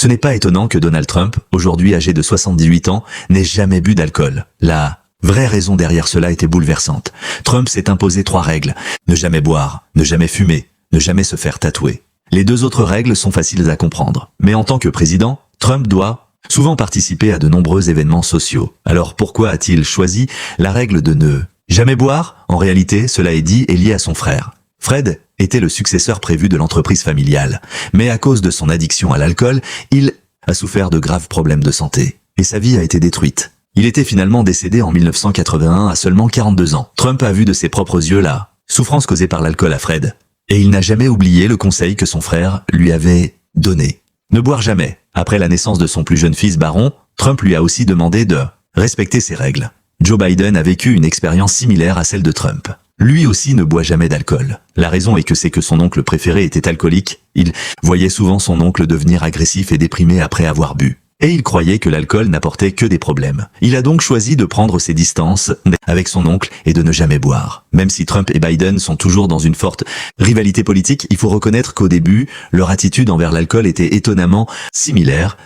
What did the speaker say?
Ce n'est pas étonnant que Donald Trump, aujourd'hui âgé de 78 ans, n'ait jamais bu d'alcool. La vraie raison derrière cela était bouleversante. Trump s'est imposé 3 règles. Ne jamais boire, ne jamais fumer, ne jamais se faire tatouer. Les 2 autres règles sont faciles à comprendre. Mais en tant que président, Trump doit souvent participer à de nombreux événements sociaux. Alors pourquoi a-t-il choisi la règle de ne jamais boire? En réalité, cela est dit, est lié à son frère. Fred était le successeur prévu de l'entreprise familiale, mais à cause de son addiction à l'alcool, il a souffert de graves problèmes de santé, et sa vie a été détruite. Il était finalement décédé en 1981 à seulement 42 ans. Trump a vu de ses propres yeux la souffrance causée par l'alcool à Fred, et il n'a jamais oublié le conseil que son frère lui avait donné. Ne boire jamais. Après la naissance de son plus jeune fils Baron, Trump lui a aussi demandé de respecter ses règles. Joe Biden a vécu une expérience similaire à celle de Trump. Lui aussi ne boit jamais d'alcool. La raison est que son oncle préféré était alcoolique. Il voyait souvent son oncle devenir agressif et déprimé après avoir bu. Et il croyait que l'alcool n'apportait que des problèmes. Il a donc choisi de prendre ses distances avec son oncle et de ne jamais boire. Même si Trump et Biden sont toujours dans une forte rivalité politique, il faut reconnaître qu'au début, leur attitude envers l'alcool était étonnamment similaire.